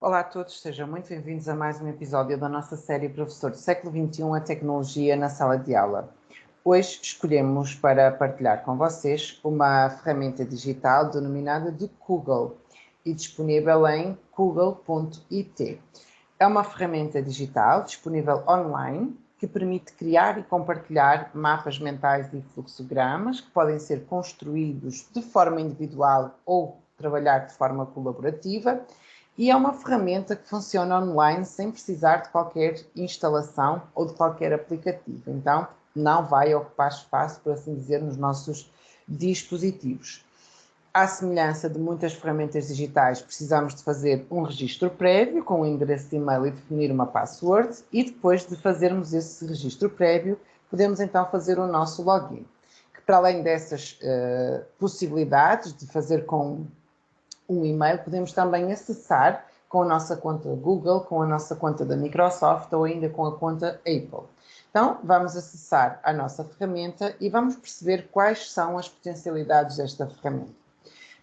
Olá a todos, sejam muito bem-vindos a mais um episódio da nossa série Professor do Século XXI, a Tecnologia na Sala de Aula. Hoje escolhemos para partilhar com vocês uma ferramenta digital denominada de Kugel e disponível em kugel.it. É uma ferramenta digital disponível online que permite criar e compartilhar mapas mentais e fluxogramas que podem ser construídos de forma individual ou trabalhar de forma colaborativa. E é uma ferramenta que funciona online sem precisar de qualquer instalação ou de qualquer aplicativo. Então, não vai ocupar espaço, por assim dizer, nos nossos dispositivos. À semelhança de muitas ferramentas digitais, precisamos de fazer um registro prévio com o endereço de e-mail e definir uma password, e depois de fazermos esse registro prévio, podemos então fazer o nosso login. Que para além dessas possibilidades de fazer com um e-mail, podemos também acessar com a nossa conta Google, com a nossa conta da Microsoft ou ainda com a conta Apple. Então, vamos acessar a nossa ferramenta e vamos perceber quais são as potencialidades desta ferramenta.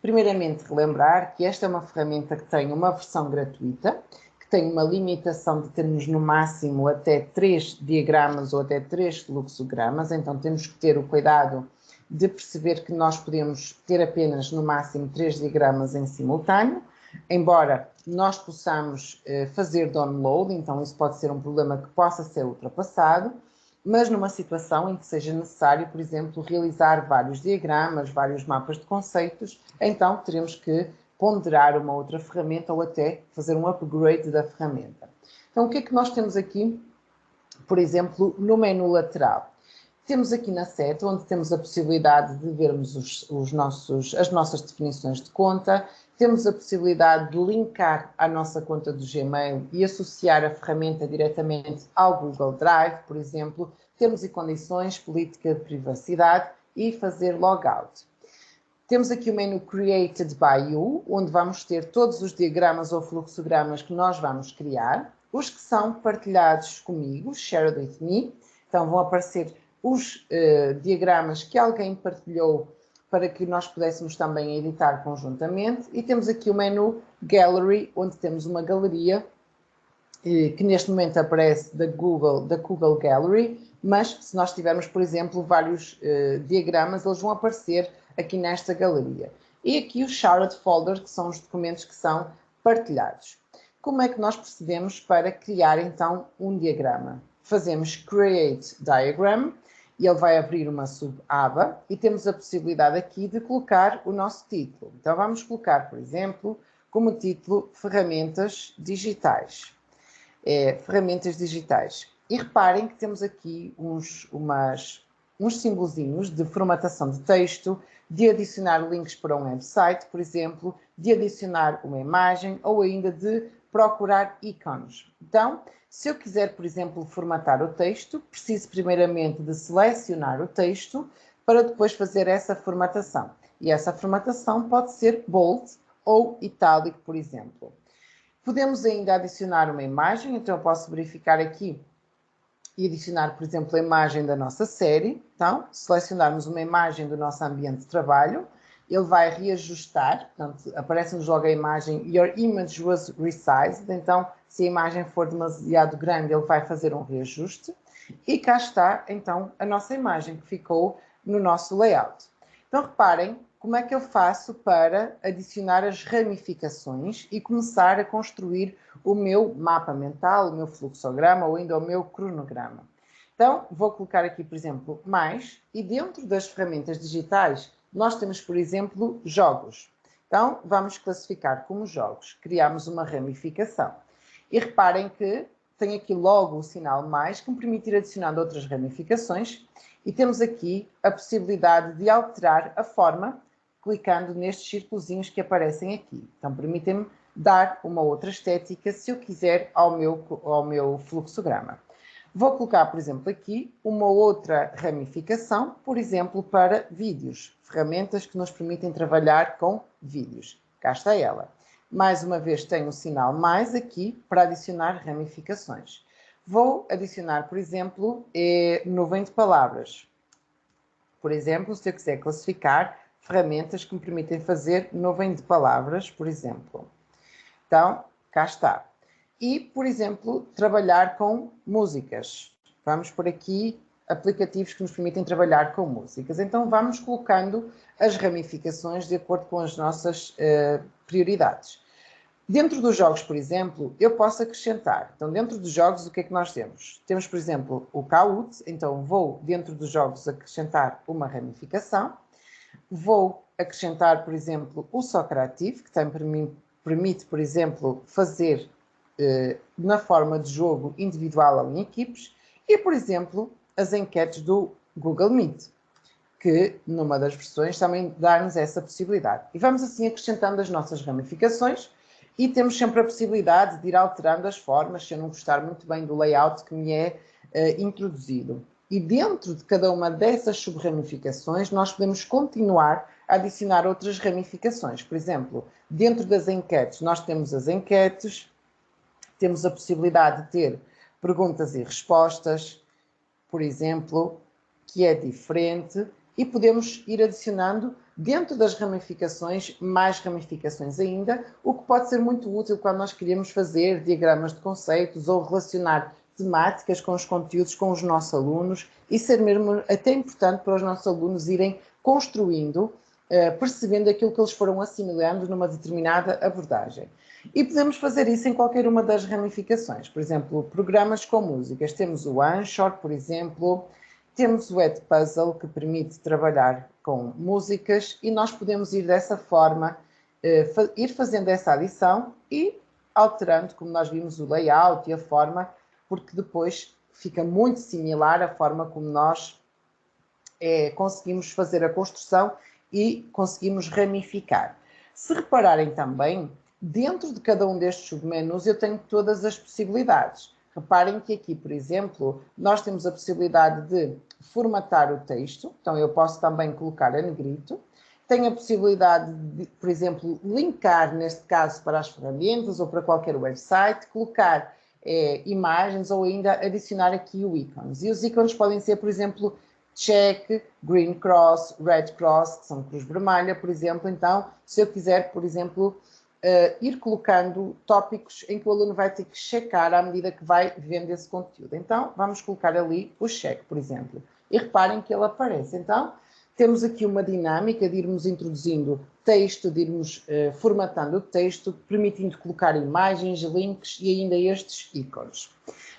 Primeiramente, relembrar que esta é uma ferramenta que tem uma versão gratuita, que tem uma limitação de termos no máximo até 3 diagramas ou até 3 fluxogramas, então temos que ter o cuidado de perceber que nós podemos ter apenas no máximo 3 diagramas em simultâneo, embora nós possamos fazer download, então isso pode ser um problema que possa ser ultrapassado, mas numa situação em que seja necessário, por exemplo, realizar vários diagramas, vários mapas de conceitos, então teremos que ponderar uma outra ferramenta ou até fazer um upgrade da ferramenta. Então, o que é que nós temos aqui, por exemplo, no menu lateral? Temos aqui na seta, onde temos a possibilidade de vermos as nossas definições de conta, temos a possibilidade de linkar à nossa conta do Gmail e associar a ferramenta diretamente ao Google Drive, por exemplo, termos e condições, política de privacidade e fazer logout. Temos aqui o menu Created by You, onde vamos ter todos os diagramas ou fluxogramas que nós vamos criar, os que são partilhados comigo, shared with me, então vão aparecer os diagramas que alguém partilhou para que nós pudéssemos também editar conjuntamente. E temos aqui o menu Gallery, onde temos uma galeria que neste momento aparece da Google Gallery, mas se nós tivermos, por exemplo, vários diagramas, eles vão aparecer aqui nesta galeria. E aqui os shared folders, que são os documentos que são partilhados. Como é que nós procedemos para criar então um diagrama? Fazemos Create Diagram e ele vai abrir uma sub-aba e temos a possibilidade aqui de colocar o nosso título. Então vamos colocar, por exemplo, como título Ferramentas Digitais. Ferramentas digitais. E reparem que temos aqui uns simbolozinhos de formatação de texto, de adicionar links para um website, por exemplo, de adicionar uma imagem ou ainda de procurar ícones. Então, se eu quiser, por exemplo, formatar o texto, preciso primeiramente de selecionar o texto para depois fazer essa formatação. E essa formatação pode ser bold ou itálico, por exemplo. Podemos ainda adicionar uma imagem, então eu posso verificar aqui e adicionar, por exemplo, a imagem da nossa série. Então, selecionarmos uma imagem do nosso ambiente de trabalho, ele vai reajustar, portanto, aparece-nos logo a imagem Your image was resized, então, se a imagem for demasiado grande, ele vai fazer um reajuste. E cá está, então, a nossa imagem que ficou no nosso layout. Então, reparem como é que eu faço para adicionar as ramificações e começar a construir o meu mapa mental, o meu fluxograma ou ainda o meu cronograma. Então, vou colocar aqui, por exemplo, mais, e dentro das ferramentas digitais, nós temos, por exemplo, jogos. Então, vamos classificar como jogos. Criamos uma ramificação. E reparem que tem aqui logo o sinal mais, que me permite ir adicionando outras ramificações, e temos aqui a possibilidade de alterar a forma clicando nestes círculozinhos que aparecem aqui. Então, permitem-me dar uma outra estética, se eu quiser, ao meu fluxograma. Vou colocar, por exemplo, aqui uma outra ramificação, por exemplo, para vídeos. Ferramentas que nos permitem trabalhar com vídeos. Cá está ela. Mais uma vez, tenho o sinal mais aqui para adicionar ramificações. Vou adicionar, por exemplo, nuvem de palavras. Por exemplo, se eu quiser classificar ferramentas que me permitem fazer nuvem de palavras, por exemplo. Então, cá está. E, por exemplo, trabalhar com músicas. Vamos por aqui aplicativos que nos permitem trabalhar com músicas. Então vamos colocando as ramificações de acordo com as nossas prioridades. Dentro dos jogos, por exemplo, eu posso acrescentar. Então, dentro dos jogos, o que é que nós temos? Temos, por exemplo, o Kahoot. Então, vou, dentro dos jogos, acrescentar uma ramificação. Vou acrescentar, por exemplo, o Socrative, que permite, por exemplo, fazer na forma de jogo individual ou em equipes. E, por exemplo, as enquetes do Google Meet, que numa das versões também dá-nos essa possibilidade. E vamos assim acrescentando as nossas ramificações e temos sempre a possibilidade de ir alterando as formas, se eu não gostar muito bem do layout que me é introduzido. E dentro de cada uma dessas sub-ramificações, nós podemos continuar a adicionar outras ramificações. Por exemplo, dentro das enquetes, nós temos as enquetes, temos a possibilidade de ter perguntas e respostas, por exemplo, que é diferente, e podemos ir adicionando dentro das ramificações, mais ramificações ainda, o que pode ser muito útil quando nós queremos fazer diagramas de conceitos ou relacionar temáticas com os conteúdos com os nossos alunos e ser mesmo até importante para os nossos alunos irem construindo, percebendo aquilo que eles foram assimilando numa determinada abordagem. E podemos fazer isso em qualquer uma das ramificações. Por exemplo, programas com músicas. Temos o Anchor, por exemplo, temos o Edpuzzle, que permite trabalhar com músicas, e nós podemos ir dessa forma, ir fazendo essa adição e alterando, como nós vimos, o layout e a forma, porque depois fica muito similar à forma como nós conseguimos fazer a construção e conseguimos ramificar. Se repararem também, dentro de cada um destes submenus eu tenho todas as possibilidades. Reparem que aqui, por exemplo, nós temos a possibilidade de formatar o texto, então eu posso também colocar a negrito. Tenho a possibilidade de, por exemplo, linkar, neste caso, para as ferramentas ou para qualquer website, colocar imagens ou ainda adicionar aqui o ícones. E os ícones podem ser, por exemplo, check, green cross, red cross, que são cruz vermelha, por exemplo. Então, se eu quiser, por exemplo, ir colocando tópicos em que o aluno vai ter que checar à medida que vai vendo esse conteúdo. Então, vamos colocar ali o check, por exemplo. E reparem que ele aparece. Então, temos aqui uma dinâmica de irmos introduzindo texto, de irmos formatando o texto, permitindo colocar imagens, links e ainda estes ícones.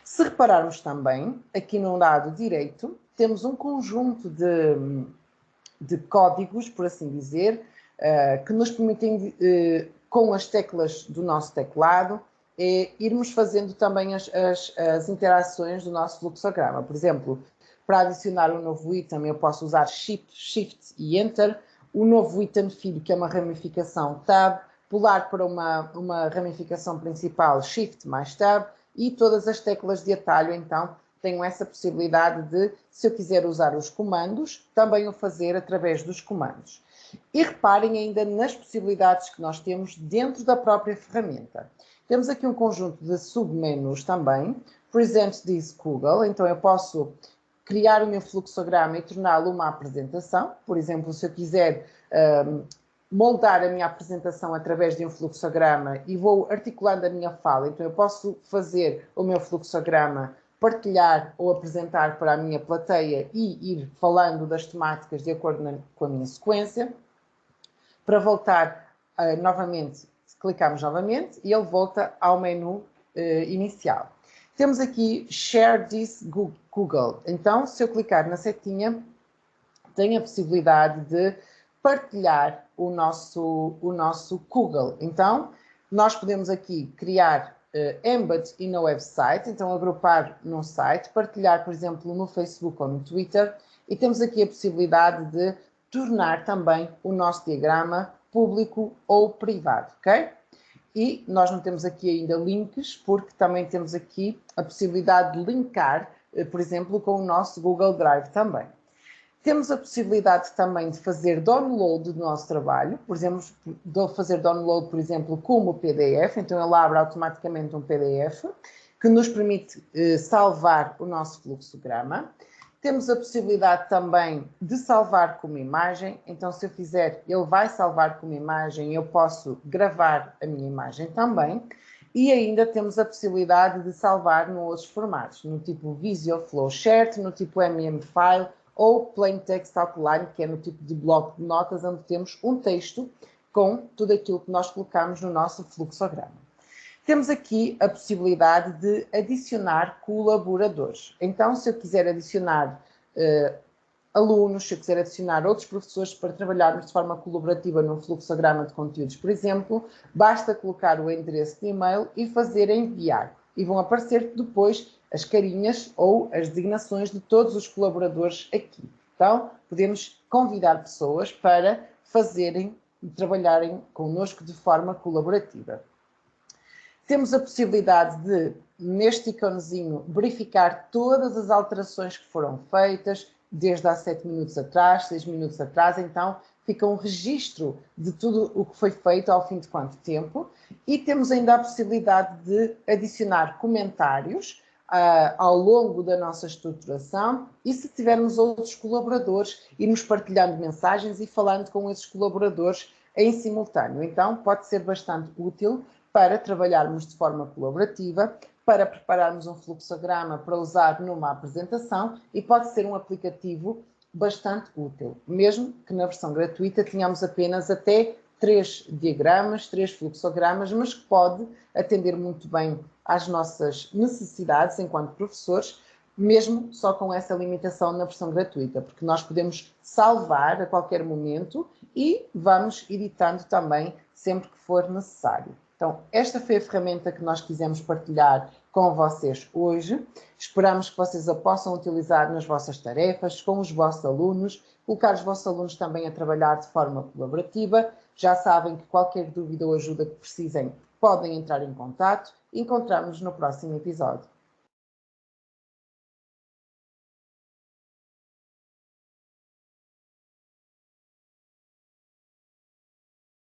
Se repararmos também, aqui no lado direito, temos um conjunto de códigos, por assim dizer, que nos permitem, com as teclas do nosso teclado, irmos fazendo também as interações do nosso fluxograma. Por exemplo, para adicionar um novo item, eu posso usar Shift e Enter. O novo item filho, que é uma ramificação, Tab. Pular para uma ramificação principal, Shift mais Tab. E todas as teclas de atalho, então, tenho essa possibilidade de, se eu quiser usar os comandos, também o fazer através dos comandos. E reparem ainda nas possibilidades que nós temos dentro da própria ferramenta. Temos aqui um conjunto de submenus também. Present this Google. Então, eu posso criar o meu fluxograma e torná-lo uma apresentação. Por exemplo, se eu quiser moldar a minha apresentação através de um fluxograma e vou articulando a minha fala, então eu posso fazer o meu fluxograma, partilhar ou apresentar para a minha plateia e ir falando das temáticas de acordo com a minha sequência. Para voltar novamente, clicamos novamente e ele volta ao menu inicial. Temos aqui Share this Google. Então, se eu clicar na setinha, tenho a possibilidade de partilhar o nosso Google. Então, nós podemos aqui criar embed in a website, então agrupar num site, partilhar, por exemplo, no Facebook ou no Twitter, e temos aqui a possibilidade de tornar também o nosso diagrama público ou privado, ok? E nós não temos aqui ainda links, porque também temos aqui a possibilidade de linkar, por exemplo, com o nosso Google Drive também. Temos a possibilidade também de fazer download do nosso trabalho, por exemplo, de fazer download, por exemplo, como PDF, então ele abre automaticamente um PDF, que nos permite salvar o nosso fluxograma. Temos a possibilidade também de salvar como imagem, então se eu fizer, ele vai salvar como imagem, eu posso gravar a minha imagem também. E ainda temos a possibilidade de salvar em outros formatos, no tipo Visio Flowchart, no tipo MM-File ou Plain Text Outline, que é no tipo de bloco de notas, onde temos um texto com tudo aquilo que nós colocamos no nosso fluxograma. Temos aqui a possibilidade de adicionar colaboradores. Então, se eu quiser adicionar alunos, se eu quiser adicionar outros professores para trabalharmos de forma colaborativa num fluxograma de conteúdos, por exemplo, basta colocar o endereço de e-mail e fazer enviar. E vão aparecer depois as carinhas ou as designações de todos os colaboradores aqui. Então, podemos convidar pessoas para trabalharem connosco de forma colaborativa. Temos a possibilidade de, neste iconezinho, verificar todas as alterações que foram feitas, desde há 7 minutos atrás, 6 minutos atrás, então fica um registro de tudo o que foi feito ao fim de quanto tempo. E temos ainda a possibilidade de adicionar comentários ao longo da nossa estruturação e, se tivermos outros colaboradores, irmos partilhando mensagens e falando com esses colaboradores em simultâneo. Então, pode ser bastante útil para trabalharmos de forma colaborativa, para prepararmos um fluxograma para usar numa apresentação, e pode ser um aplicativo bastante útil, mesmo que na versão gratuita tenhamos apenas até 3 diagramas, 3 fluxogramas, mas que pode atender muito bem às nossas necessidades enquanto professores, mesmo só com essa limitação na versão gratuita, porque nós podemos salvar a qualquer momento e vamos editando também sempre que for necessário. Então, esta foi a ferramenta que nós quisemos partilhar com vocês hoje. Esperamos que vocês a possam utilizar nas vossas tarefas, com os vossos alunos, colocar os vossos alunos também a trabalhar de forma colaborativa. Já sabem que qualquer dúvida ou ajuda que precisem, podem entrar em contato. Encontramos-nos no próximo episódio.